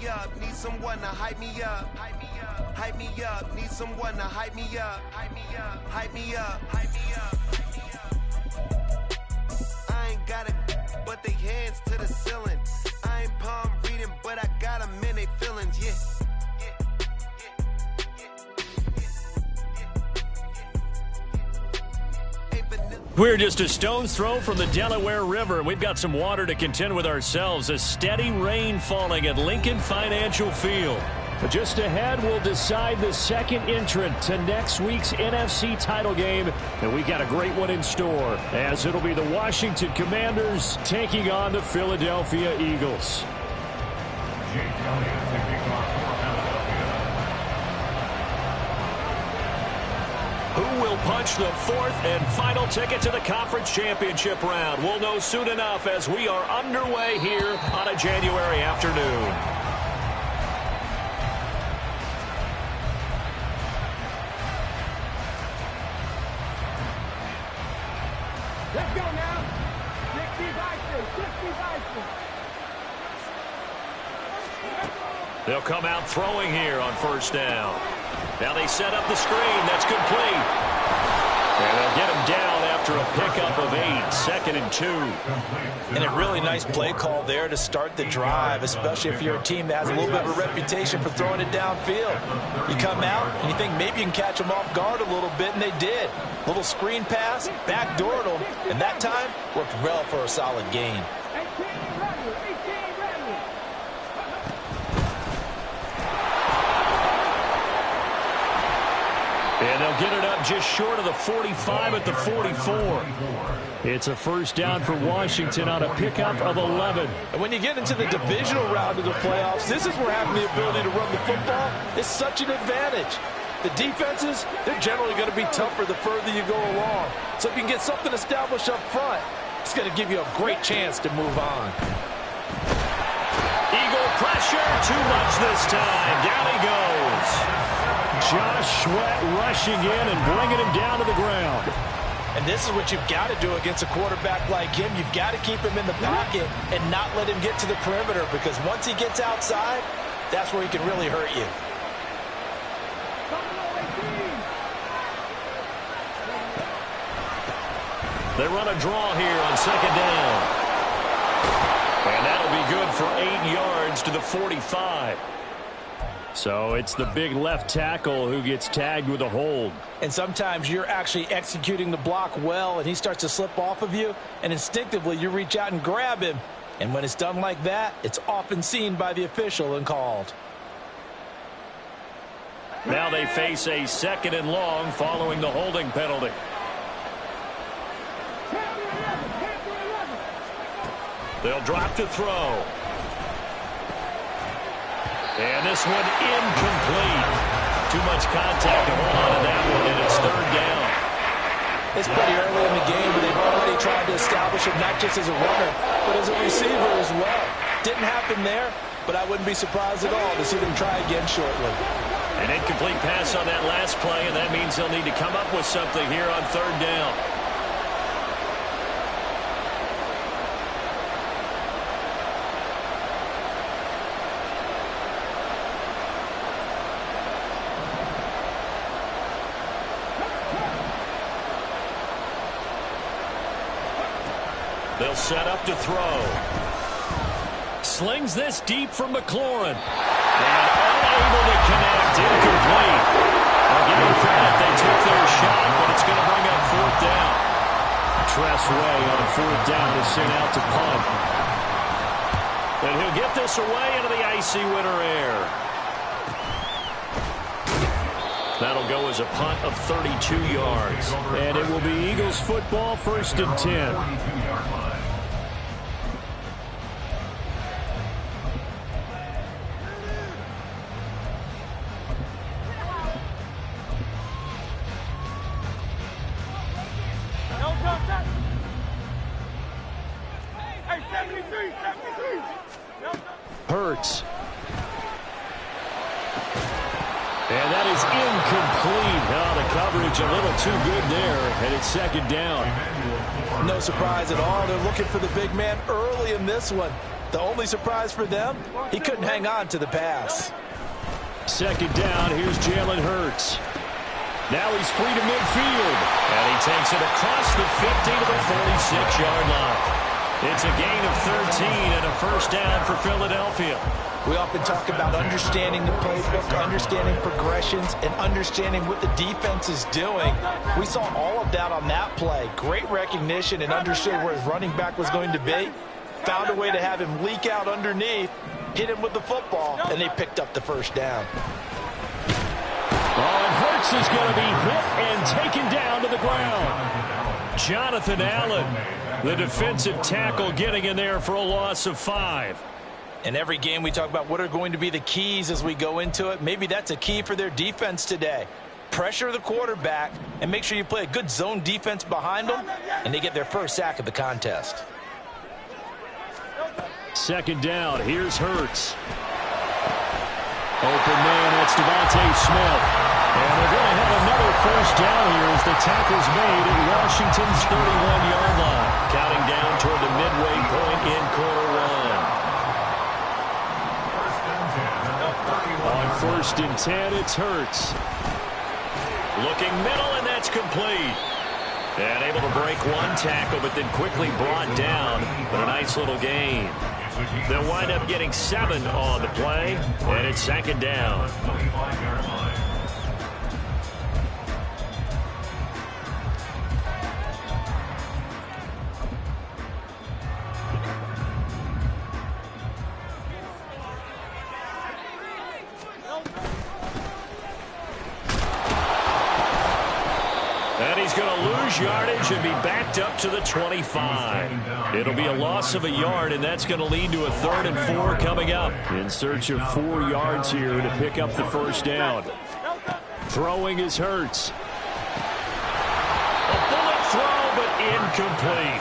me up, need someone to hype me up. Hype me up, hype me up, need someone to hype me up. Hype me up, hype me up, hype me up. I ain't got it, but they hands to the ceiling. I ain't palm reading, but I got them in they feelings, yeah. We're just a stone's throw from the Delaware River. We've got some water to contend with ourselves. A steady rain falling at Lincoln Financial Field. But just ahead, we'll decide the second entrant to next week's NFC title game. And we got a great one in store, as it'll be the Washington Commanders taking on the Philadelphia Eagles. Who will punch the fourth and final ticket to the conference championship round? We'll know soon enough as we are underway here on a January afternoon. Let's go now. 60 They'll come out throwing here on first down. Now they set up the screen. That's complete. And they'll get him down after a pickup of 8, 2nd and 2. And a really nice play call there to start the drive, especially if you're a team that has a little bit of a reputation for throwing it downfield. You come out and you think maybe you can catch them off guard a little bit, and they did. Little screen pass, backdoored them, and that time worked well for a solid gain. And they'll get it up just short of the 45 at the 44. It's a first down for Washington on a pickup of 11. And when you get into the divisional round of the playoffs, this is where having the ability to run the football is such an advantage. The defenses, they're generally going to be tougher the further you go along. So if you can get something established up front, it's going to give you a great chance to move on. Eagle pressure, too much this time. Down he goes. Josh Sweat rushing in and bringing him down to the ground. And this is what you've got to do against a quarterback like him. You've got to keep him in the pocket and not let him get to the perimeter, because once he gets outside, that's where he can really hurt you. They run a draw here on second down. And that'll be good for 8 yards to the 45. So it's the big left tackle who gets tagged with a hold. And sometimes you're actually executing the block well, and he starts to slip off of you, and instinctively you reach out and grab him. And when it's done like that, it's often seen by the official and called. Now they face a 2nd and long following the holding penalty. They'll drop to throw. And this one incomplete. Too much contact to hold on to that one, and it's 3rd down. It's pretty early in the game, but they've already tried to establish him not just as a runner, but as a receiver as well. Didn't happen there, but I wouldn't be surprised at all to see them try again shortly. An incomplete pass on that last play, and that means they'll need to come up with something here on 3rd down. They'll set up to throw. Slings this deep from McLaurin. And unable to connect. Incomplete. I'll give them credit. They took their shot, but it's going to bring up 4th down. Tress Way on 4th down to send out to punt. And he'll get this away into the icy winter air. That'll go as a punt of 32 yards. And it will be Eagles football, 1st and 10. Hurts. And that is incomplete. Oh, the coverage a little too good there, and it's 2nd down. No surprise at all. They're looking for the big man early in this one. The only surprise for them, he couldn't hang on to the pass. Second down, here's Jalen Hurts. Now he's free to midfield. And he takes it across the 50 to the 46-yard line. It's a gain of 13 and a first down for Philadelphia. We often talk about understanding the playbook, understanding progressions, and understanding what the defense is doing. We saw all of that on that play. Great recognition and understood where his running back was going to be. Found a way to have him leak out underneath, hit him with the football, and they picked up the first down. Oh, and Hurts is going to be hit and taken down to the ground. Jonathan Allen, the defensive tackle, getting in there for a loss of 5. In every game we talk about what are going to be the keys as we go into it. Maybe that's a key for their defense today. Pressure the quarterback and make sure you play a good zone defense behind them, and they get their first sack of the contest. Second down, here's Hurts. Open man, that's Devontae Smith. And they're going to have another first down here as the tackle's made at Washington's 31-yard line. Counting down toward the midway point in quarter 1. On 1st and 10, it's Hurts. Looking middle, and that's complete. And able to break one tackle, but then quickly brought down. But a nice little gain. They'll wind up getting 7 on the play, and it's second down. And he's going to lose yardage and be backed up to the 25. It'll be a loss of a yard, and that's going to lead to a 3rd and 4 coming up. In search of 4 yards here to pick up the first down. Throwing is Hurts. A bullet throw, but incomplete.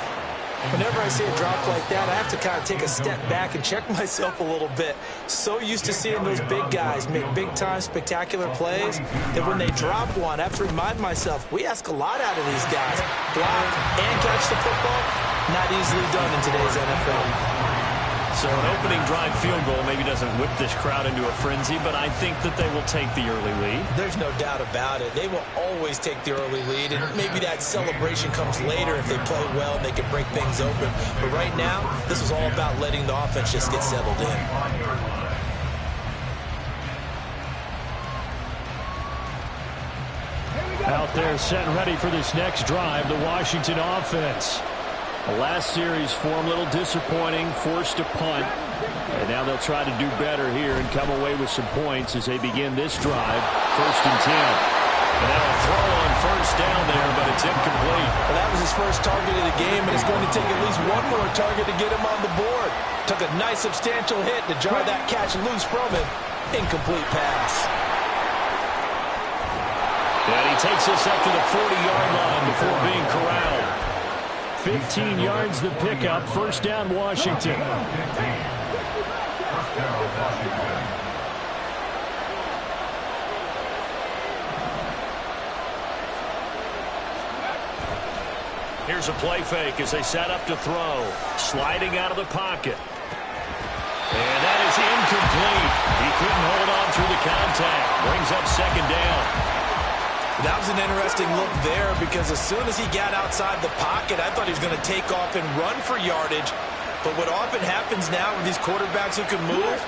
Whenever I see a drop like that, I have to kind of take a step back and check myself a little bit. So used to seeing those big guys make big-time spectacular plays that when they drop one, I have to remind myself, we ask a lot out of these guys. Block and catch the football, not easily done in today's NFL. So an opening drive field goal maybe doesn't whip this crowd into a frenzy, but I think that they will take the early lead. There's no doubt about it. They will always take the early lead, and maybe that celebration comes later if they play well and they can break things open. But right now, this is all about letting the offense just get settled in. Out there set and ready for this next drive, the Washington offense. The last series for them, a little disappointing, forced a punt. And now they'll try to do better here and come away with some points as they begin this drive. 1st and 10. And now a throw on first down there, but it's incomplete. Well, that was his first target of the game, and it's going to take at least one more target to get him on the board. Took a nice substantial hit to jar that catch loose from him. Incomplete pass. And he takes us up to the 40-yard line before being corralled. 15 yards the pickup. First down, Washington. Here's a play fake as they set up to throw. Sliding out of the pocket. And that is incomplete. He couldn't hold on through the contact. Brings up second down. That was an interesting look there because as soon as he got outside the pocket, I thought he was going to take off and run for yardage. But what often happens now with these quarterbacks who can move,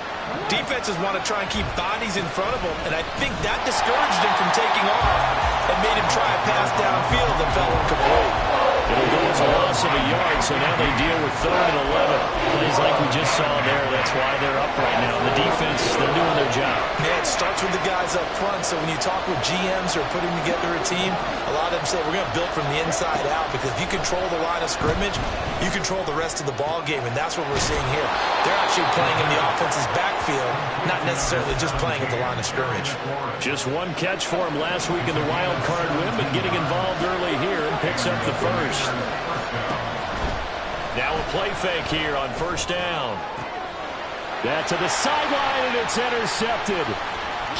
defenses want to try and keep bodies in front of them, and I think that discouraged him from taking off and made him try a pass downfield that fell incomplete. It'll go as a loss of a yard, so now they deal with 3rd and 11. Plays like we just saw there, that's why they're up right now. The defense, they're doing their job. Yeah, it starts with the guys up front, so when you talk with GMs who are putting together a team, a lot of them say we're going to build from the inside out because if you control the line of scrimmage, you control the rest of the ball game, and that's what we're seeing here. They're actually playing in the offense's backfield, not necessarily just playing at the line of scrimmage. Just one catch for him last week in the wild card win, but getting involved early here and picks up the first. Now a play fake here on first down. That to the sideline, and it's intercepted.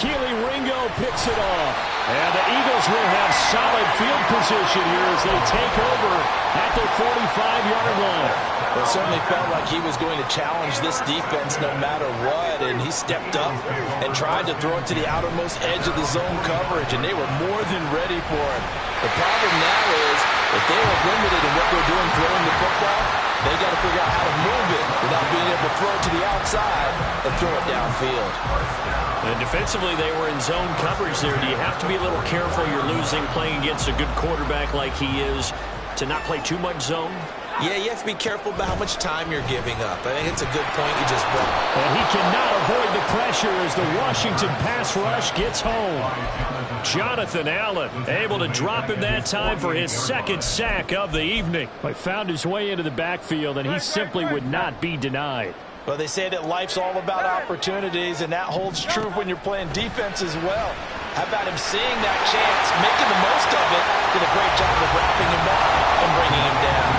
Keely Ringo picks it off. And the Eagles will have solid field position here as they take over at their 45-yard line. It certainly felt like he was going to challenge this defense no matter what, and he stepped up and tried to throw it to the outermost edge of the zone coverage, and they were more than ready for it. The problem now is if they are limited in what they're doing throwing the football, they got to figure out how to move it without being able to throw it to the outside and throw it downfield. And defensively, they were in zone coverage there. Do you have to be a little careful? You're losing playing against a good quarterback like he is to not play too much zone? Yeah, you have to be careful about how much time you're giving up. I think it's a good point you just brought. And he cannot avoid the pressure as the Washington pass rush gets home. Jonathan Allen able to drop in that time for his second sack of the evening. But found his way into the backfield, and he simply would not be denied. Well, they say that life's all about opportunities, and that holds true when you're playing defense as well. How about him seeing that chance, making the most of it, did a great job of wrapping him up and bringing him down.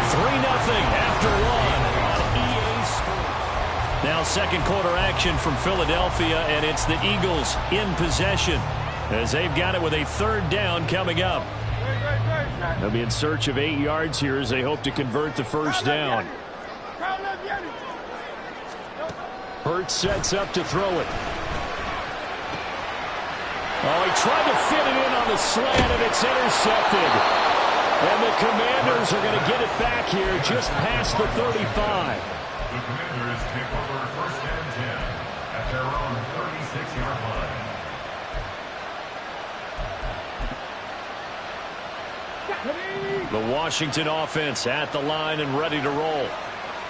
3-0 after one on EA Sports. Now second quarter action from Philadelphia, and it's the Eagles in possession as they've got it with a third down coming up. They'll be in search of 8 yards here as they hope to convert the first down. Hurts sets up to throw it. Oh, he tried to fit it in on the slant, and it's intercepted. And the Commanders are going to get it back here just past the 35. The Commanders take over first and 10 at their own 36-yard line. The Washington offense at the line and ready to roll.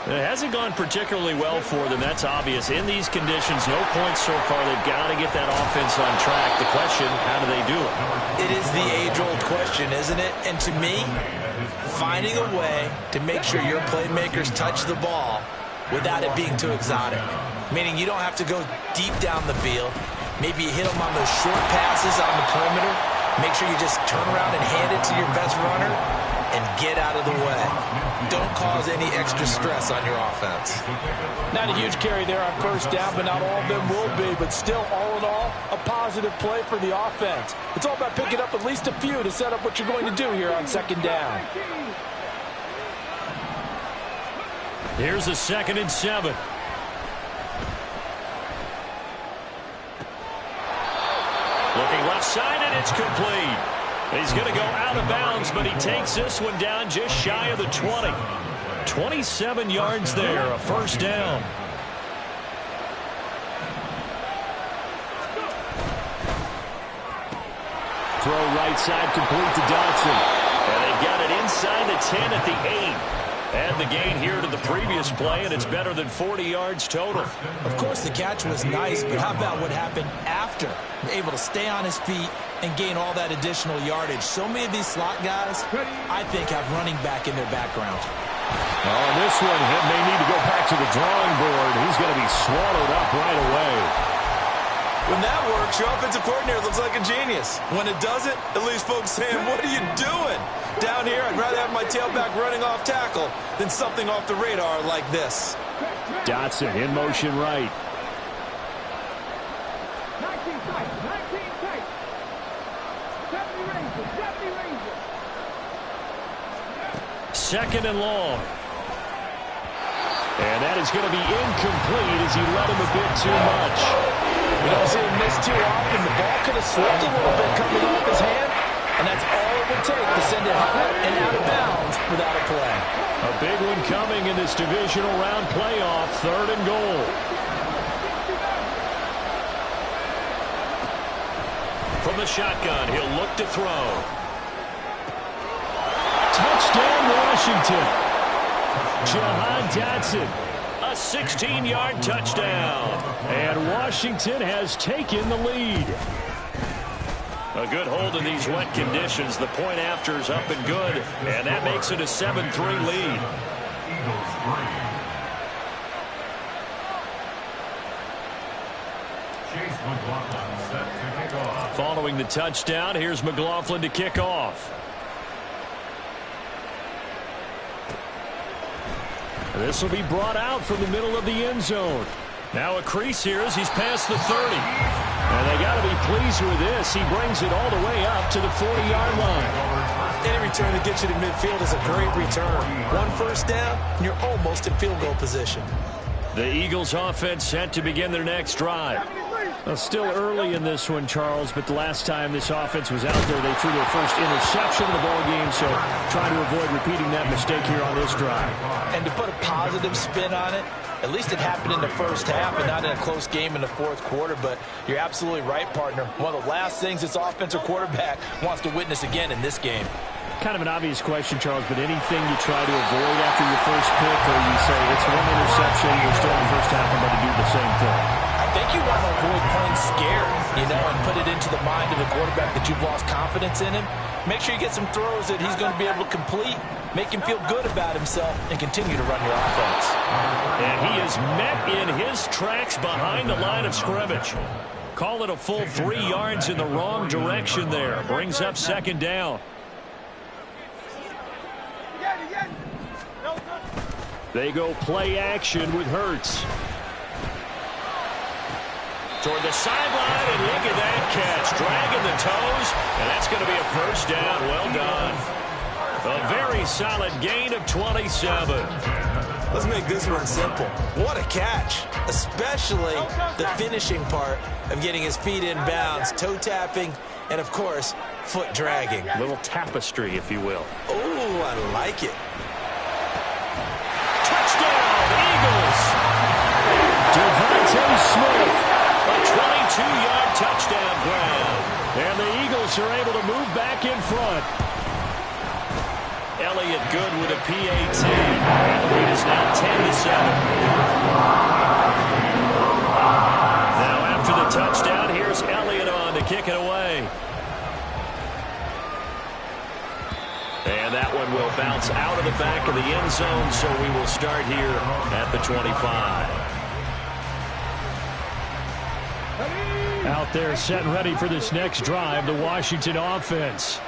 It hasn't gone particularly well for them. That's obvious. In these conditions, no points so far. They've got to get that offense on track. The question, how do they do it? It is the age-old question, isn't it? And to me, finding a way to make sure your playmakers touch the ball without it being too exotic. Meaning you don't have to go deep down the field. Maybe you hit them on those short passes on the perimeter. Make sure you just turn around and hand it to your best runner and get out of the way. Don't cause any extra stress on your offense. Not a huge carry there on first down, but not all of them will be. But still, all in all, a positive play for the offense. It's all about picking up at least a few to set up what you're going to do here on second down. Here's a 2nd and 7. Looking left side, and it's complete. He's going to go out of bounds, but he takes this one down just shy of the 20. 27 yards there, a first down. Throw right side complete to Dotson. And they've got it inside the 10 at the 8. And the gain here to the previous play, and it's better than 40 yards total. Of course, the catch was nice, but how about what happened after? Able to stay on his feet and gain all that additional yardage. So many of these slot guys, I think, have running back in their background. Oh, this one, he may need to go back to the drawing board. He's going to be swallowed up right away. When that works, your offensive coordinator looks like a genius. When it doesn't, at least folks saying, what are you doing? Down here, I'd rather have my tailback running off tackle than something off the radar like this. Dotson in motion right. 19 tight, 19 tight. 70 Rangers, 70 Rangers. 2nd and long. And that is going to be incomplete as he let him a bit too much. You don't see him miss too often. The ball could have slipped a little bit coming off his hand, and that's all it would take to send it high and out of bounds without a play. A big one coming in this divisional round playoff, 3rd and goal. From the shotgun, he'll look to throw. Touchdown, Washington. Jahan Dotson, a 16-yard touchdown. And Washington has taken the lead. A good hold in these wet conditions. The point after is up and good, and that makes it a 7-3 lead. Eagles 3. Chase McLaughlin set to kick off. Following the touchdown, here's McLaughlin to kick off. This will be brought out from the middle of the end zone. Now a crease here as he's past the 30. And they got to be pleased with this. He brings it all the way up to the 40-yard line. Any return that gets you to midfield is a great return. One first down, and you're almost in field goal position. The Eagles offense set to begin their next drive. Well, still early in this one, Charles, but the last time this offense was out there, they threw their first interception of the ball game, so trying to avoid repeating that mistake here on this drive. And to put a positive spin on it, at least it happened in the first half and not in a close game in the fourth quarter, but you're absolutely right, partner. One of the last things this offensive quarterback wants to witness again in this game. Kind of an obvious question, Charles, but anything you try to avoid after your first pick, or you say it's one interception, we're still in the first half, I'm going to do the same thing? I think you want to avoid playing scared, and put it into the mind of the quarterback that you've lost confidence in him. Make sure you get some throws that he's going to be able to complete, make him feel good about himself, and continue to run your offense. And he is met in his tracks behind the line of scrimmage. Call it a full 3 yards in the wrong direction there. Brings up second down. They go play action with Hurts. Toward the sideline, and look at that catch. Dragging the toes, and that's going to be a first down. Well done. A very solid gain of 27. Let's make this one simple. What a catch, especially the finishing part of getting his feet in bounds, toe tapping, and, of course, foot dragging. A little tapestry, if you will. Oh, I like it. Touchdown, Eagles. Devontae Smith, a 22-yard touchdown grab. And the Eagles are able to move back in front. Elliott good with a PAT. And the lead is now 10-7. Now after the touchdown, here's Elliott on to kick it away. And that one will bounce out of the back of the end zone, so we will start here at the 25. Out there set and ready for this next drive, the Washington offense.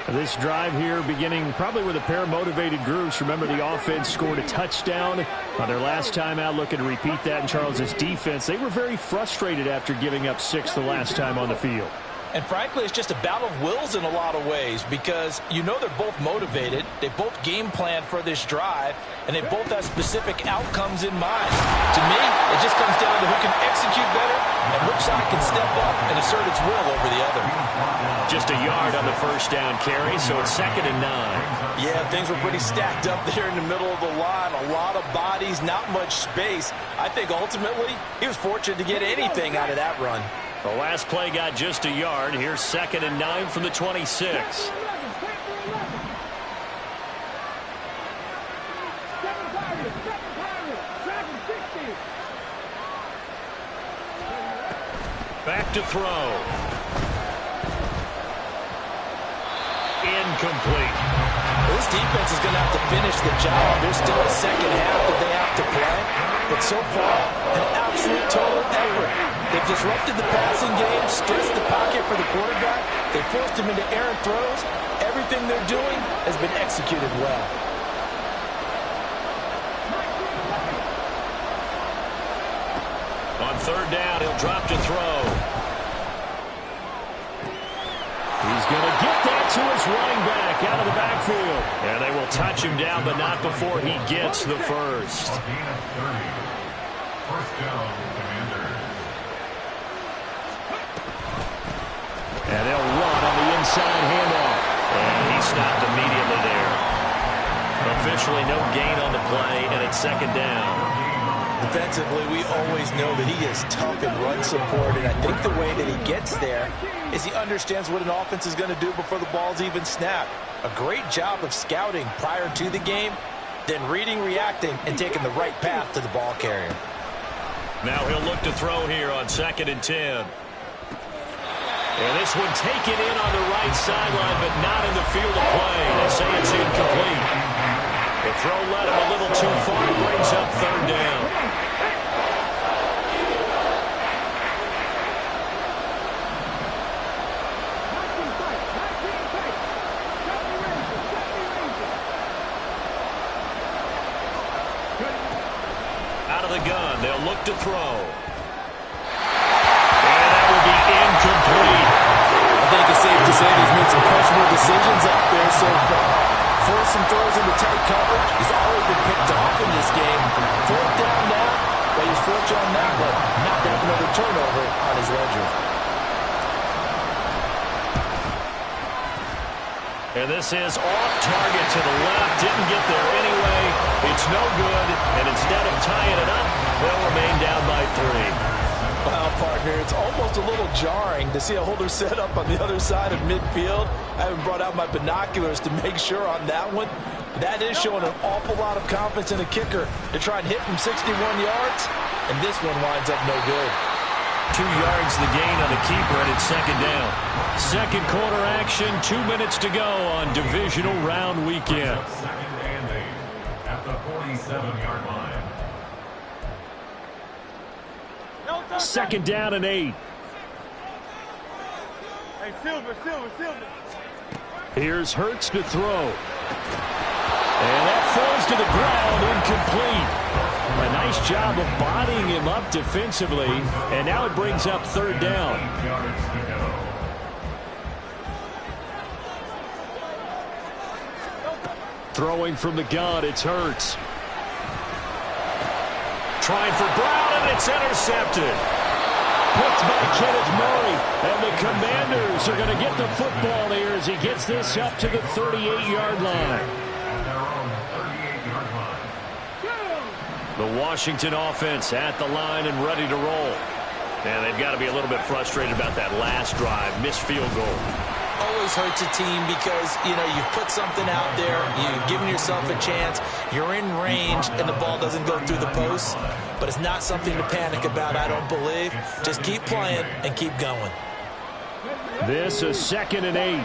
This drive here beginning probably with a pair of motivated groups. Remember, the offense scored a touchdown on their last time out. Looking to repeat that in Charles's defense. They were very frustrated after giving up 6 the last time on the field. And frankly, it's just a battle of wills in a lot of ways because they're both motivated. They both game plan for this drive, and they both have specific outcomes in mind. To me, it just comes down to who can execute better and which side can step up and assert its will over the other. Just a yard on the first down carry, so it's 2nd and 9. Yeah, things were pretty stacked up there in the middle of the line. A lot of bodies, not much space. I think ultimately he was fortunate to get anything out of that run. The last play got just a yard. Here's 2nd and 9 from the 26. Back to throw. Incomplete. This defense is going to have to finish the job. There's still a second half that they have to play. But so far, an absolute total effort. They've disrupted the passing game, stretched the pocket for the quarterback. They forced him into errant throws. Everything they're doing has been executed well. On 3rd down, he'll drop to throw. He's going to get that to his running back out of the backfield. And they will touch him down, but not before he gets the first. First down, Commanders. And they'll run on the inside handoff. And he stopped immediately there. Officially no gain on the play, and it's 2nd down. Defensively, we always know that he is tough in run support, and I think the way that he gets there is he understands what an offense is going to do before the ball's even snapped. A great job of scouting prior to the game, then reading, reacting, and taking the right path to the ball carrier. Now he'll look to throw here on 2nd and 10. And this one taken in on the right sideline, but not in the field of play. They say it's incomplete. The throw led him a little too far. Brings up 3rd down. Out of the gun. They'll look to throw. And that will be incomplete. I think it's safe to say he's made some questionable decisions out there so far. Forced some throws into tight coverage. He's already been picked off in this game. Fourth down now, but he's fortunate on that one. Not to have another turnover on his ledger. And this is off target to the left. Didn't get there anyway. It's no good. And instead of tying it up, they'll remain down by 3. Wow, partner, it's almost a little jarring to see a holder set up on the other side of midfield. I haven't brought out my binoculars to make sure on that one. That is showing an awful lot of confidence in a kicker to try and hit from 61 yards. And this one winds up no good. 2 yards the gain on the keeper, and it's second down. Second quarter action, 2 minutes to go on divisional round weekend. Second and 8 at the 47-yard line. Second down and 8. Hey, Silver. Here's Hurts to throw. And that falls to the ground, incomplete. A nice job of bodying him up defensively, and now it brings up third down. 8 yards to go. Throwing from the gun, it's Hurts. Trying for Brown, and it's intercepted. Picked by Kenneth Murray, and the Commanders are going to get the football here as he gets this up to the 38-yard line. At their own 38-yard line. The Washington offense at the line and ready to roll. And they've got to be a little bit frustrated about that last drive, missed field goal. Always hurts a team because, you've put something out there, you've given yourself a chance, you're in range, and the ball doesn't go through the posts. But it's not something to panic about, I don't believe. Just keep playing and keep going. This is second and 8.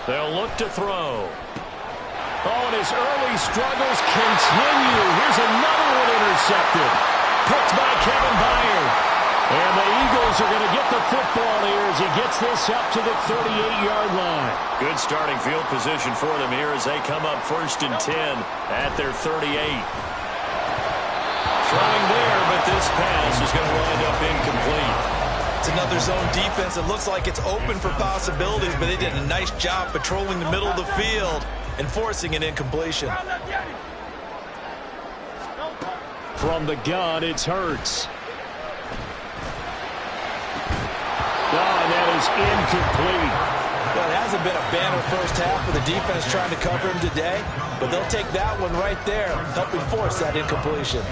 They'll look to throw. Oh, and his early struggles continue. Here's another one intercepted. Picked by Kevin Byard. And the Eagles are going to get the football here as he gets this up to the 38-yard line. Good starting field position for them here as they come up first and 10 at their 38. Throwing there, but this pass is going to wind up incomplete. It's another zone defense. It looks like it's open for possibilities, but they did a nice job patrolling the middle of the field and forcing an incompletion. From the gun, it's Hurts. And that is incomplete. Well, it hasn't been a banner first half for the defense trying to cover him today, but they'll take that one right there, helping force that incompletion.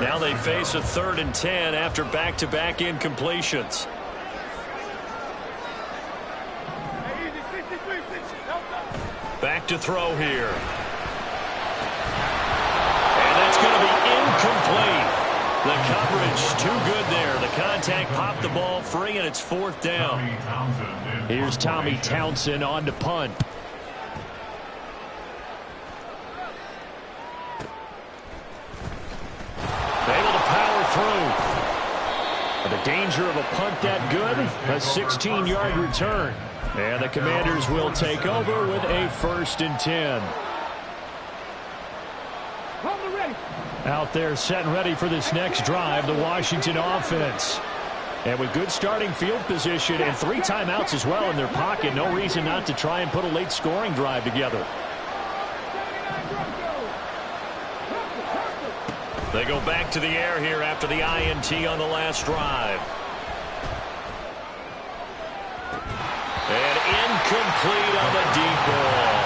Now they face a 3rd and 10 after back-to-back incompletions. Back to throw here. And that's going to be incomplete. The coverage too good there. The contact popped the ball free, and it's 4th down. Here's Tommy Townsend on to punt. Able to power through. The danger of a punt that good, a 16-yard return. And the Commanders will take over with a 1st and 10. Out there set and ready for this next drive, the Washington offense. And with good starting field position and 3 timeouts as well in their pocket, no reason not to try and put a late scoring drive together. They go back to the air here after the INT on the last drive. And incomplete on the deep ball.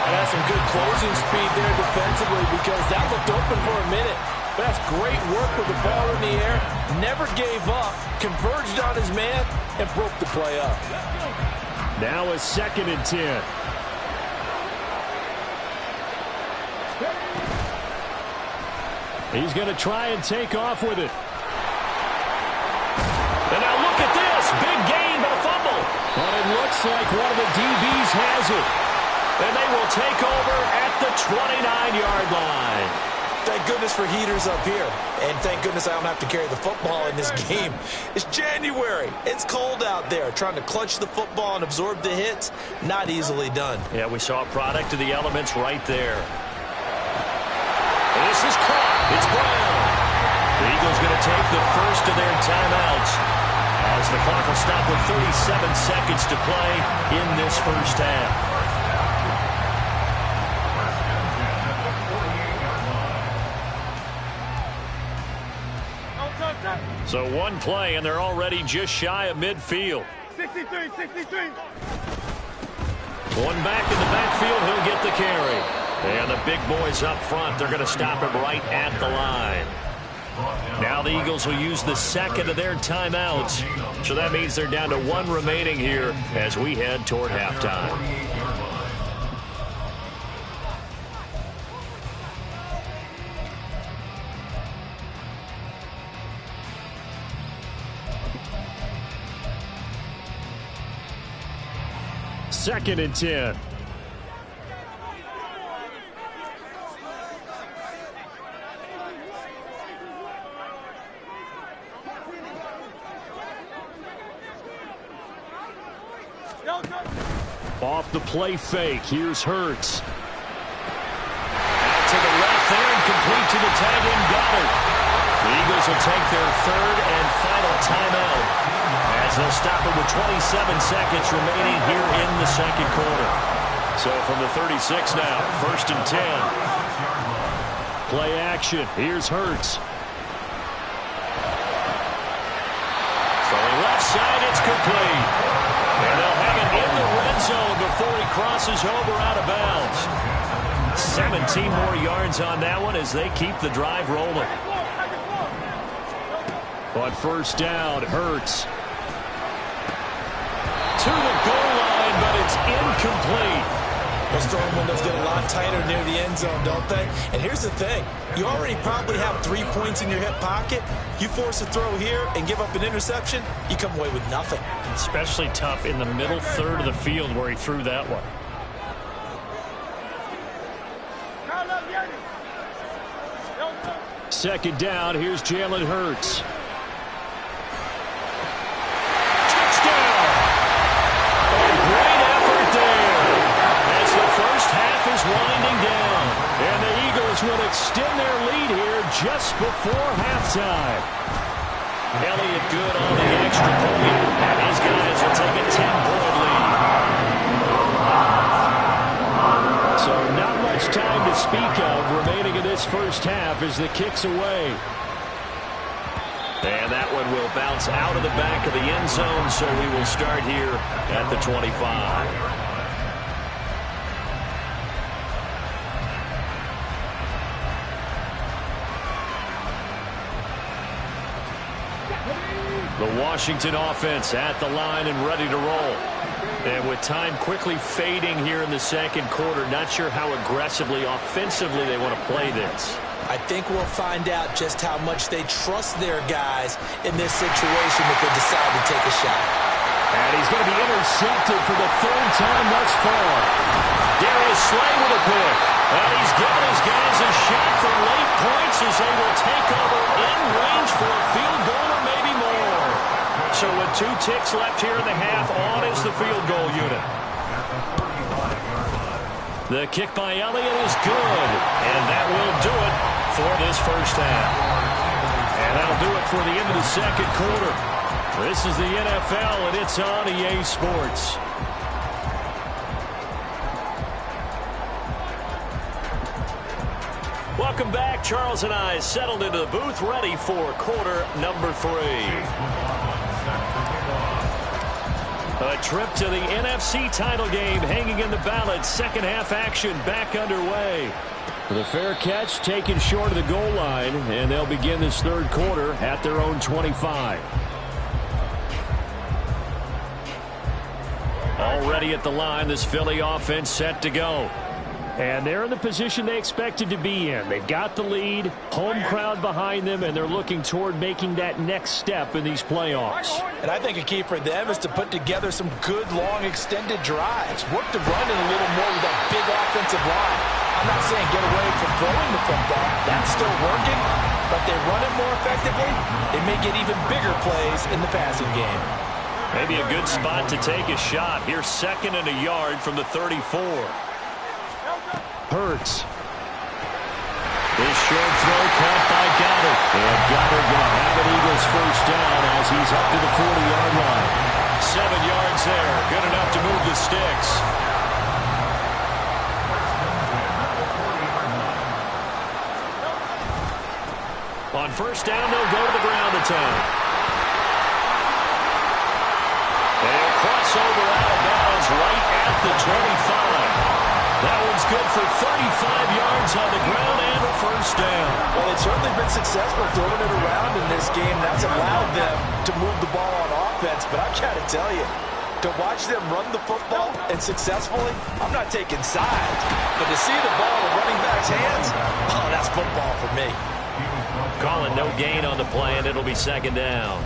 That's some good closing speed there defensively because that looked open for a minute. But that's great work with the ball in the air. Never gave up, converged on his man, and broke the play up. Now a 2nd and 10. He's going to try and take off with it. And now look at this. Big gain, but a fumble. But it looks like one of the DBs has it. And they will take over at the 29-yard line. Thank goodness for heaters up here. And thank goodness I don't have to carry the football in this game. It's January. It's cold out there. Trying to clutch the football and absorb the hits, not easily done. Yeah, we saw a product of the elements right there. This is caught. It's Brown. The Eagles going to take the first of their timeouts as the clock will stop with 37 seconds to play in this first half. So one play, and they're already just shy of midfield. 63. One back in the backfield, he'll get the carry. And the big boys up front, they're going to stop him right at the line. Now the Eagles will use the second of their timeouts. So that means they're down to one remaining here as we head toward halftime. Second and 10. Off the play fake. Here's Hurts. Out to the left there and complete to the tight end Goddard. The Eagles will take their third and final timeout as they'll stop it with 27 seconds remaining here in the second quarter. So from the 36 now, first and 10. Play action. Here's Hurts. Throwing left side, it's complete. And they'll have it in the red zone before he crosses over out of bounds. 17 more yards on that one as they keep the drive rolling. But first down, Hurts. To the goal line, but it's incomplete. Those throwing windows get a lot tighter near the end zone, don't they? And here's the thing. You already probably have 3 points in your hip pocket. You force a throw here and give up an interception, you come away with nothing. Especially tough in the middle third of the field where he threw that one. Second down, here's Jalen Hurts. Touchdown! A great effort there as the first half is winding down. And the Eagles will extend their lead here just before halftime. Elliott good on the extra point, and these guys will take a 10-point lead. So not much time to speak of remaining in this first half as the kick's away. And that one will bounce out of the back of the end zone, so we will start here at the 25. The Washington offense at the line and ready to roll. And with time quickly fading here in the second quarter, not sure how aggressively, offensively they want to play this. I think we'll find out just how much they trust their guys in this situation if they decide to take a shot. And he's going to be intercepted for the third time thus far. Darius Slay with a pick. And he's given his guys a shot for late points as they will take over in range for a field goal or maybe more. So with 2 ticks left here in the half, on is the field goal unit. The kick by Elliott is good, and that will do it for this first half. And that'll do it for the end of the second quarter. This is the NFL, and it's on EA Sports. Welcome back. Charles and I settled into the booth, ready for quarter number 3. A trip to the NFC title game hanging in the balance. Second half action back underway. The fair catch taken short of the goal line, and they'll begin this third quarter at their own 25. Already at the line, this Philly offense set to go. And they're in the position they expected to be in. They've got the lead, home crowd behind them, and they're looking toward making that next step in these playoffs. And I think a key for them is to put together some good, long, extended drives. Work the run in a little more with that big offensive line. I'm not saying get away from throwing the football. That's still working. But they run it more effectively, they may get even bigger plays in the passing game. Maybe a good spot to take a shot. Here's 2nd and a yard from the 34. Hurts. This short throw caught by Goddard. And Goddard going to have an Eagles first down as he's up to the 40-yard line. 7 yards there. Good enough to move the sticks. On first down, they'll go to the ground attack. They'll cross over out of bounds right at the 25. That one's good for 35 yards on the ground and a first down. Well, they've certainly been successful throwing it around in this game. That's allowed them to move the ball on offense. But I've got to tell you, to watch them run the football and successfully, I'm not taking sides. But to see the ball in the running back's hands, oh, that's football for me. Calling no gain on the play, and it'll be 2nd down.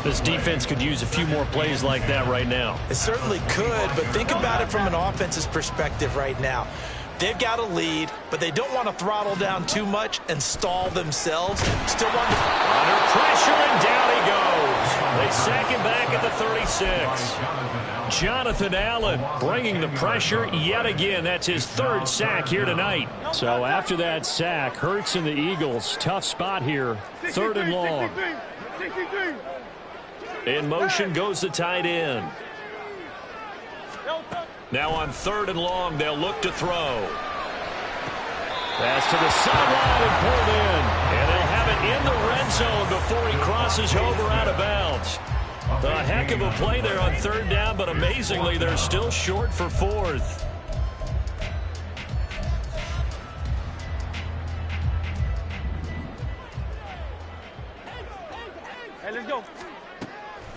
This defense could use a few more plays like that right now. It certainly could, but think about it from an offense's perspective right now. They've got a lead, but they don't want to throttle down too much and stall themselves. Still want to... Under pressure, and down he goes. They sack him back at the 36. Jonathan Allen bringing the pressure yet again. That's his 3rd sack here tonight. So after that sack, Hurts and the Eagles, tough spot here. 3rd and long. In motion goes the tight end. Now on 3rd and long, they'll look to throw. Pass to the sideline and pulled in. And they'll have it in the red zone before he crosses over out of bounds. A heck of a play there on 3rd down, but amazingly, they're still short for 4th. Hey, let's go.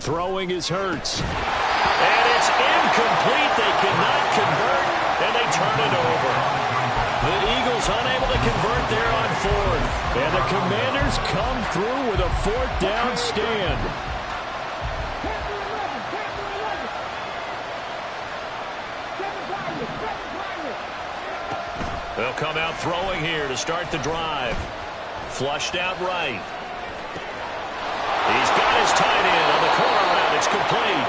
Throwing is Hurts. And it's incomplete. They cannot convert, and they turn it over. The Eagles unable to convert there on 4th. And the Commanders come through with a 4th down stand. They'll come out throwing here to start the drive. Flushed out right. He's got his tight end on the corner route. It's complete.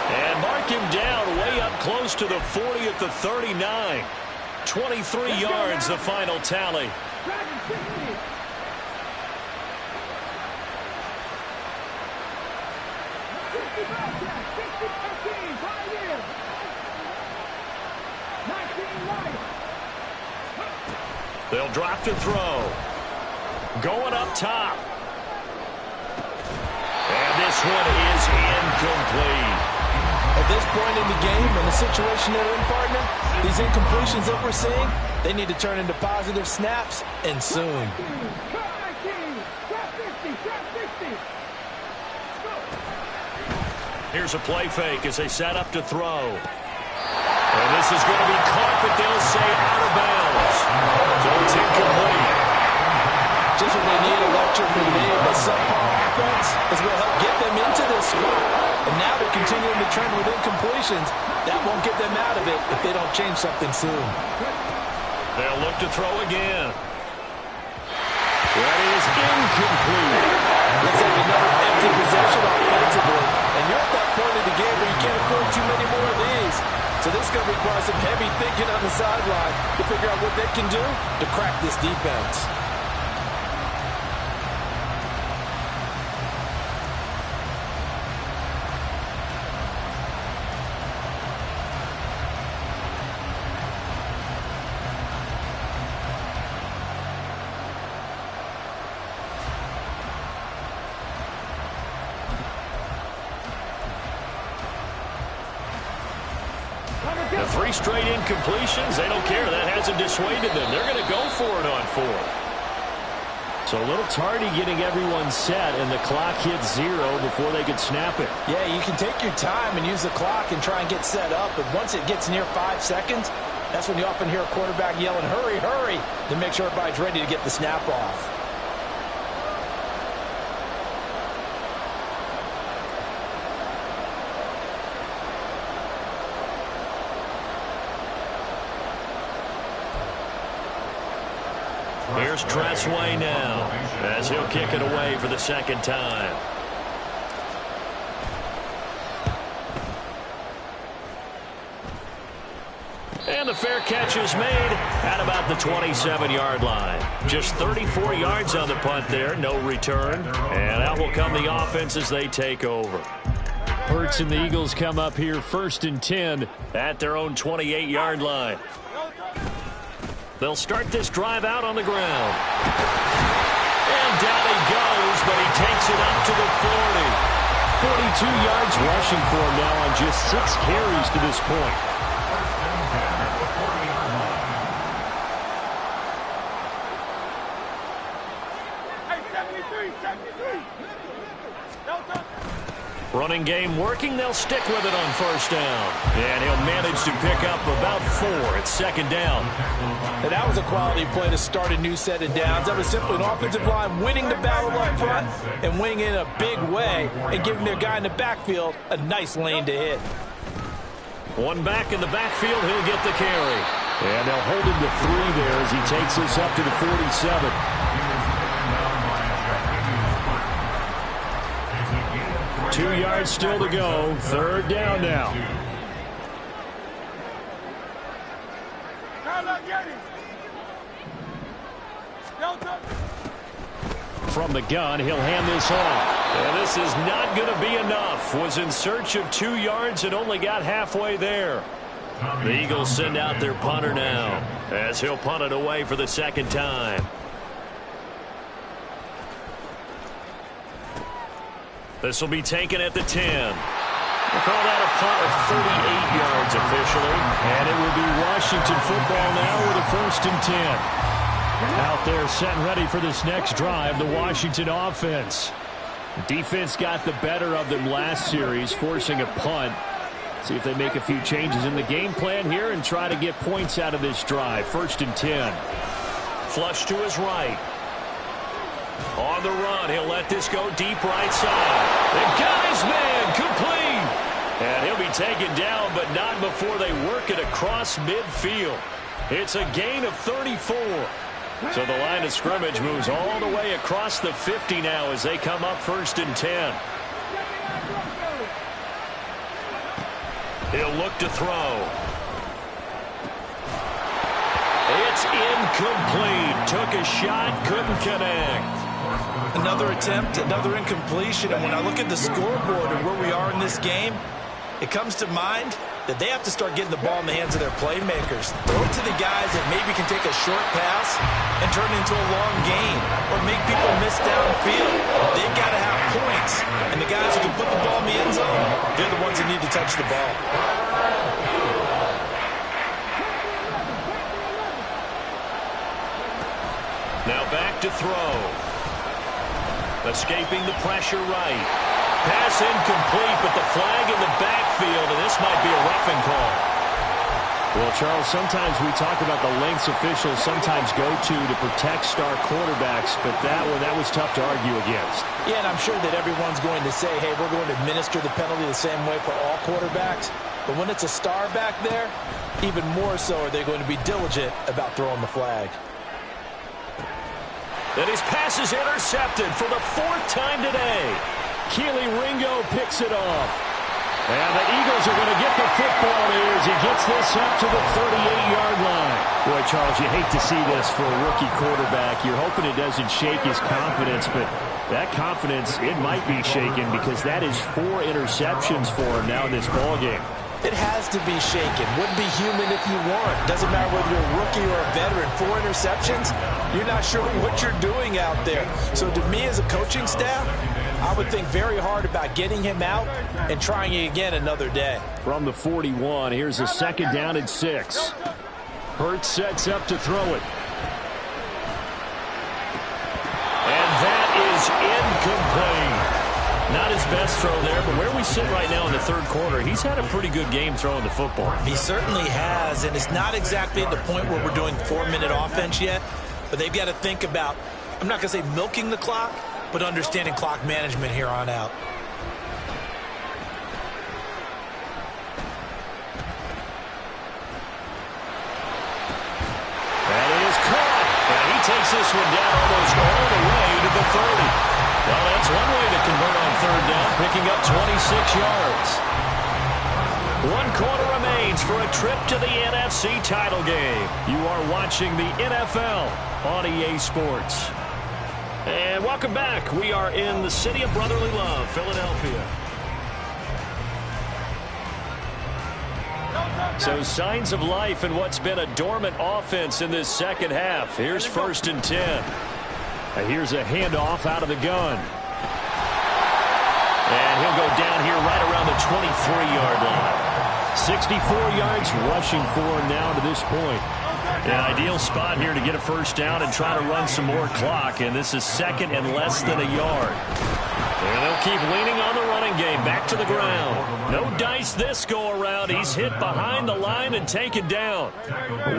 And mark him down way up close to the 40 at the 39. 23 yards, the final tally. They'll drop to throw. Going up top. And this one is incomplete. At this point in the game, in the situation they're in, partner, these incompletions that we're seeing, they need to turn into positive snaps, and soon. Here's a play fake as they set up to throw. And this is going to be caught, but they'll say out of bounds. So it's incomplete. Just what they need, a lecture from me, but subpar offense is what helped get them into this spot. And now they're continuing to trend with incompletions. That won't get them out of it if they don't change something soon. They'll look to throw again. That is incomplete. Looks like another empty possession offensively. And you're at that point in the game where you can't afford too many more of these. So this is going to require some heavy thinking on the sideline to figure out what they can do to crack this defense. The 3 straight incompletions, they don't care. That hasn't dissuaded them. They're going to go for it on 4th. So a little tardy getting everyone set, and the clock hits 0 before they could snap it. Yeah, you can take your time and use the clock and try and get set up, but once it gets near 5 seconds, that's when you often hear a quarterback yelling, hurry, hurry, to make sure everybody's ready to get the snap off. Here's Tressway now as he'll kick it away for the second time. And the fair catch is made at about the 27-yard line. Just 34 yards on the punt there, no return. And out will come the offense as they take over. Hurts and the Eagles come up here 1st and 10 at their own 28-yard line. They'll start this drive out on the ground. And down he goes, but he takes it up to the 40. 42 yards rushing for him now on just 6 carries to this point. Running game working. They'll stick with it on 1st down. And he'll manage to pick up about 4 at 2nd down. And that was a quality play to start a new set of downs. That was simply an offensive line winning the battle up front and winning in a big way and giving their guy in the backfield a nice lane to hit. One back in the backfield. He'll get the carry. And they'll hold him to 3 there as he takes this up to the 47. 2 yards still to go. 3rd down now. From the gun, he'll hand this off. And this is not going to be enough. Was in search of 2 yards and only got halfway there. The Eagles send out their punter now as he'll punt it away for the 2nd time. This will be taken at the 10. We'll call that a punt of 38 yards officially. And it will be Washington football now with a 1st and 10. Out there set and ready for this next drive, the Washington offense. Defense got the better of them last series, forcing a punt. See if they make a few changes in the game plan here and try to get points out of this drive. 1st and 10. Flush to his right. On the run, he'll let this go deep right side. The guy's man complete. And he'll be taken down, but not before they work it across midfield. It's a gain of 34. So the line of scrimmage moves all the way across the 50 now as they come up 1st and 10. He'll look to throw. It's incomplete. Took a shot, couldn't connect. Another attempt, another incompletion. And when I look at the scoreboard and where we are in this game, it comes to mind that they have to start getting the ball in the hands of their playmakers. Throw it to the guys that maybe can take a short pass and turn it into a long gain or make people miss downfield. They've got to have points. And the guys who can put the ball in the end zone, they're the ones that need to touch the ball. Now back to throw. Escaping the pressure right. Pass incomplete, but the flag in the backfield, and this might be a roughing call. Well, Charles, sometimes we talk about the lengths officials sometimes go to protect star quarterbacks, but that was tough to argue against. Yeah, and I'm sure that everyone's going to say, hey, we're going to administer the penalty the same way for all quarterbacks. But when it's a star back there, even more so are they going to be diligent about throwing the flag. And his pass is intercepted for the 4th time today. Keely Ringo picks it off. And the Eagles are going to get the football here as he gets this up to the 38-yard line. Boy, Charles, you hate to see this for a rookie quarterback. You're hoping it doesn't shake his confidence, but that confidence, it might be shaken because that is 4 interceptions for him now in this ballgame. It has to be shaken. Wouldn't be human if you weren't. Doesn't matter whether you're a rookie or a veteran. 4 interceptions, you're not sure what you're doing out there. So to me as a coaching staff, I would think very hard about getting him out and trying it again another day. From the 41, here's a 2nd down and 6. Hurts sets up to throw it. And that is incomplete. Not his best throw there, but where we sit right now in the 3rd quarter, he's had a pretty good game throwing the football. He certainly has, and it's not exactly at the point where we're doing 4-minute offense yet, but they've got to think about, I'm not going to say milking the clock, but understanding clock management here on out. That is caught, and he takes his this one down almost all the way to the 30. Well, that's one way to convert on third down, picking up 26 yards. 1 quarter remains for a trip to the NFC title game. You are watching the NFL on EA Sports. And welcome back. We are in the city of brotherly love, Philadelphia. So signs of life in what's been a dormant offense in this second half. Here's 1st and 10. Here's a handoff out of the gun. And he'll go down here right around the 23-yard line. 64 yards rushing for him now to this point. An ideal spot here to get a first down and try to run some more clock. And this is 2nd and less than a yard. And they'll keep leaning on the running game. Back to the ground. No dice this go-around. He's hit behind the line and taken down.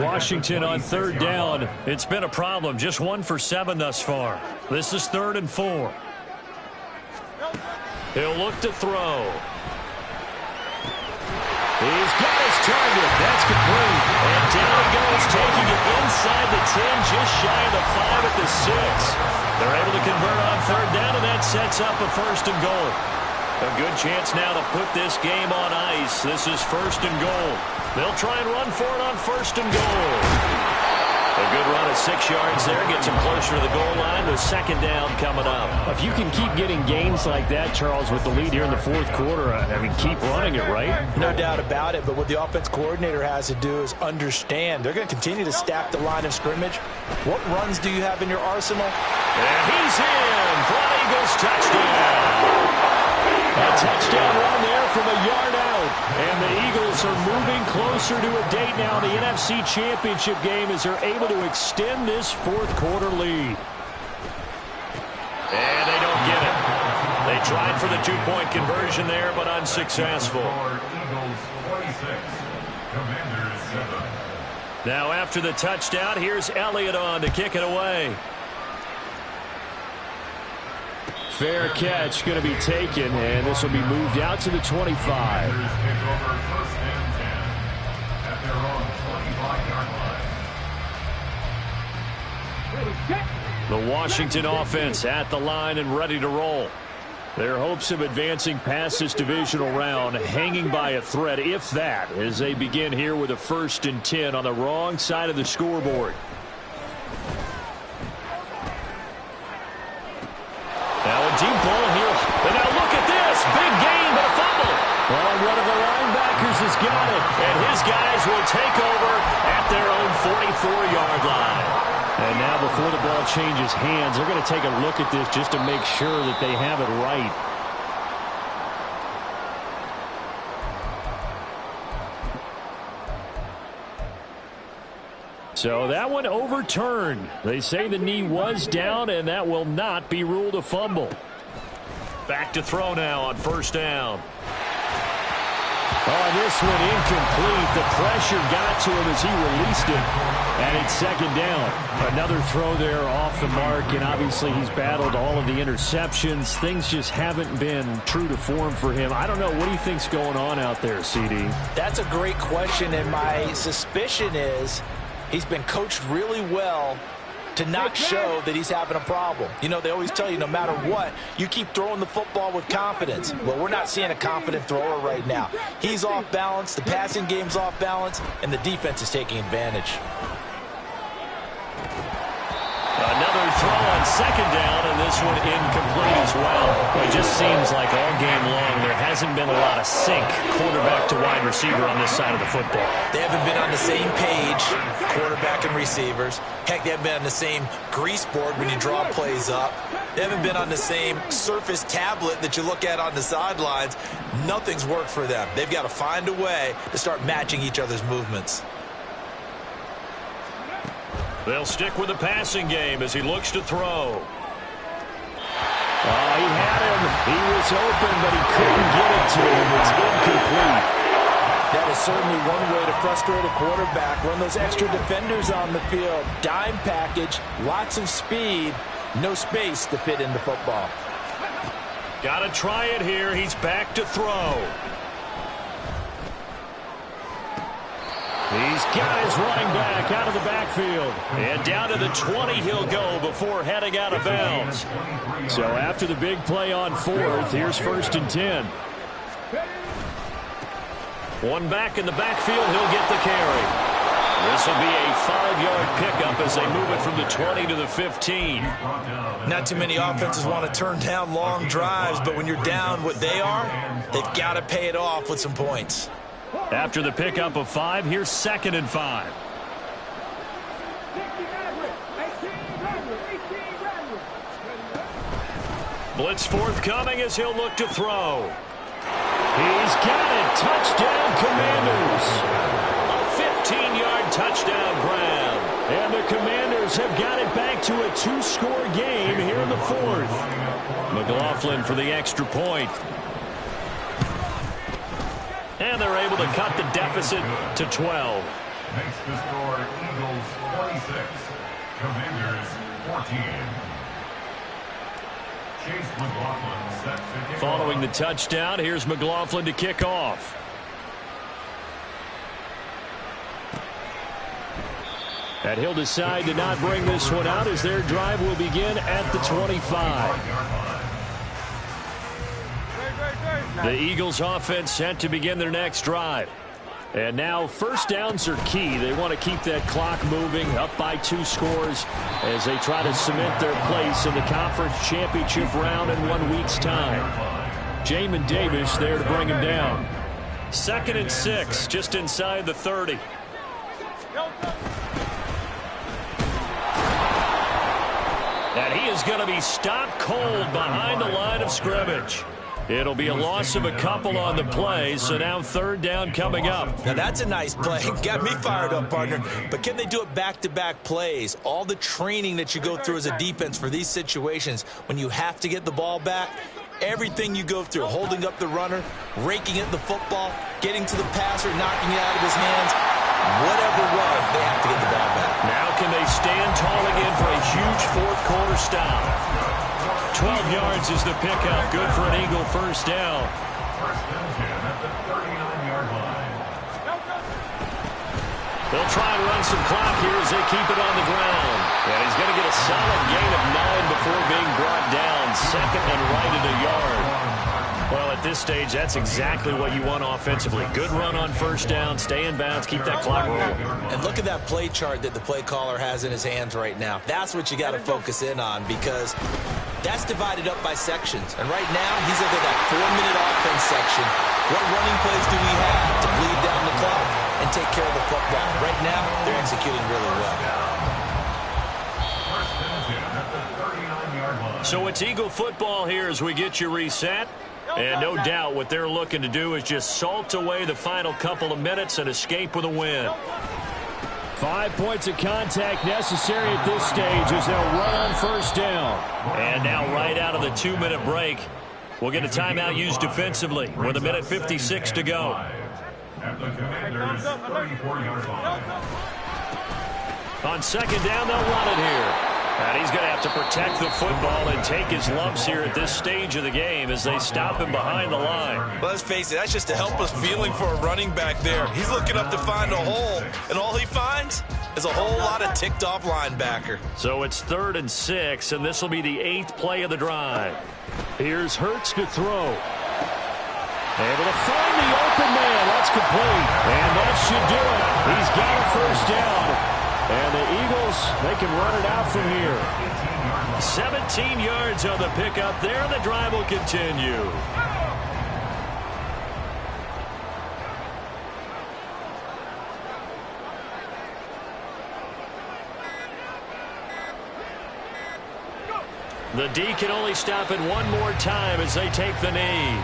Washington on third down. It's been a problem. Just 1 for 7 thus far. This is 3rd and 4. He'll look to throw. He's got his target. That's complete. And down he goes, taking it inside the 10, just shy of the 5 at the 6. They're able to convert on third down, and that sets up a 1st and goal. A good chance now to put this game on ice. This is 1st and goal. They'll try and run for it on 1st and goal. A good run of 6 yards there. Gets him closer to the goal line with 2nd down coming up. If you can keep getting gains like that, Charles, with the lead here in the 4th quarter, I mean, keep running it, right? No doubt about it, but what the offense coordinator has to do is understand. They're going to continue to stack the line of scrimmage. What runs do you have in your arsenal? And he's in for an Eagles touchdown. A touchdown run there from a yard out. And the Eagles are moving closer to a date now in the NFC Championship game as they're able to extend this 4th quarter lead. And they don't get it. They tried for the 2-point conversion there, but unsuccessful. Eagles 46, Commanders 7. Now after the touchdown, here's Elliott on to kick it away. Fair catch going to be taken, and this will be moved out to the 25. Commanders take over 1st and 10 at their own 25-yard line. The Washington offense at the line and ready to roll. Their hopes of advancing past this divisional round hanging by a thread, if that, as they begin here with a 1st and 10 on the wrong side of the scoreboard. Now a deep ball here. And now look at this. Big gain, but a fumble. Well, one of the linebackers has got it. And his guys will take over at their own 44-yard line. And now before the ball changes hands, they're going to take a look at this just to make sure that they have it right. So that one overturned. They say the knee was down, and that will not be ruled a fumble. Back to throw now on 1st down. Oh, this one incomplete. The pressure got to him as he released it. And it's 2nd down. Another throw there off the mark, and obviously he's battled all of the interceptions. Things just haven't been true to form for him. I don't know. What do you think's going on out there, CD? That's a great question, and my suspicion is he's been coached really well to not show that he's having a problem. You know, they always tell you no matter what, you keep throwing the football with confidence. Well, we're not seeing a confident thrower right now. He's off balance, the passing game's off balance, and the defense is taking advantage. Another throw on 2nd down, and this one incomplete as well. It just seems like all game long there hasn't been a lot of sync quarterback to wide receiver on this side of the football. They haven't been on the same page, quarterback and receivers. Heck, they haven't been on the same grease board when you draw plays up. They haven't been on the same Surface tablet that you look at on the sidelines. Nothing's worked for them. They've got to find a way to start matching each other's movements. They'll stick with the passing game as he looks to throw. Oh, he had him. He was open, but he couldn't get it to him. It's incomplete. That is certainly one way to frustrate a quarterback. Run those extra defenders on the field. Dime package, lots of speed, no space to fit in the football. Got to try it here. He's back to throw. He's got his running back out of the backfield. And down to the 20 he'll go before heading out of bounds. So after the big play on 4th, here's 1st and 10. One back in the backfield, he'll get the carry. This will be a 5-yard pickup as they move it from the 20 to the 15. Not too many offenses want to turn down long drives, but when you're down what they are, they've got to pay it off with some points. After the pickup of 5, here's 2nd and 5. Blitz forthcoming as he'll look to throw. He's got it. Touchdown, Commanders. A 15-yard touchdown grab. And the Commanders have got it back to a 2-score game here in the 4th. McLaughlin for the extra point. And they're able to cut the deficit to 12. Makes the score Eagles 26, Commanders 14. Chase McLaughlin set to kick Following off. the touchdown, here's McLaughlin to kick off. And he'll decide to not bring this one out as their drive will begin at the 25. The Eagles offense set to begin their next drive. And now first downs are key. They want to keep that clock moving, up by 2 scores as they try to cement their place in the conference championship round in 1 week's time. Jamin Davis there to bring him down. 2nd and 6, just inside the 30. And he is going to be stopped cold behind the line of scrimmage. It'll be a loss of a couple on the play, so now 3rd down coming up. Now that's a nice play. Got me fired up, partner. But can they do it back-to-back plays? All the training that you go through as a defense for these situations, when you have to get the ball back, everything you go through, holding up the runner, raking at the football, getting to the passer, knocking it out of his hands, whatever it was, they have to get the ball back. Now can they stand tall again for a huge 4th-quarter stop? 12 yards is the pickup. Good for an Eagle first down. 1st and 10 at the 39-yard line. They'll try and run some clock here as they keep it on the ground. And he's going to get a solid gain of 9 before being brought down. 2nd and right at a yard. Well, at this stage, that's exactly what you want offensively. Good run on first down, stay in bounds, keep that clock rolling. And look at that play chart that the play caller has in his hands right now. That's what you got to focus in on because that's divided up by sections. And right now, he's looking at that 4-minute offense section. What running plays do we have to bleed down the clock and take care of the football? Right now, they're executing really well. 1st and 10 at the 39-yard line. So it's Eagle football here as we get you reset. And no doubt what they're looking to do is just salt away the final couple of minutes and escape with a win. 5 points of contact necessary at this stage as they'll run on first down. And now right out of the 2-minute break, we'll get a timeout used defensively with 1:56 to go. At the Commanders' 34-yard line. On 2nd down, they'll run it here. And he's going to have to protect the football and take his lumps here at this stage of the game as they stop him behind the line. Well, let's face it, that's just a helpless feeling for a running back there. He's looking up to find a hole, and all he finds is a whole lot of ticked-off linebacker. So it's 3rd and 6, and this will be the 8th play of the drive. Here's Hurts to throw. Able to find the open man. That's complete. And that should do it. He's got a first down. And the Eagles, they can run it out from here. 17 yards on the pickup there. The drive will continue. The D can only stop it one more time as they take the knee.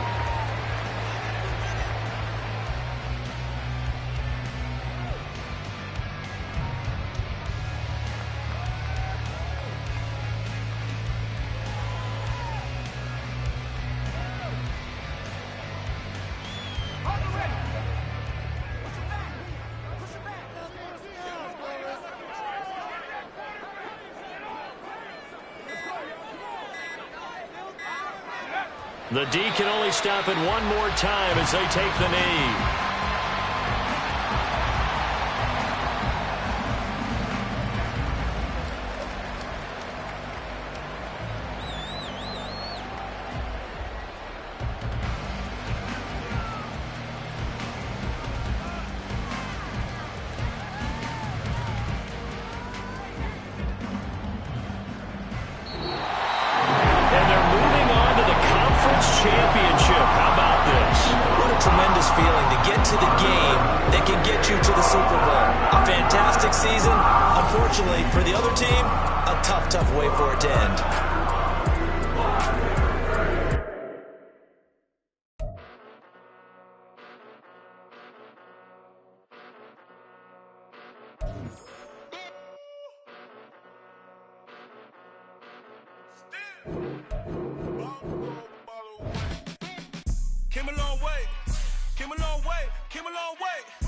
The D can only stop it one more time as they take the knee. to the game that can get you to the Super Bowl. A fantastic season. Unfortunately, for the other team, a tough, tough way for it to end. Came a long way, came a long way, came a long way.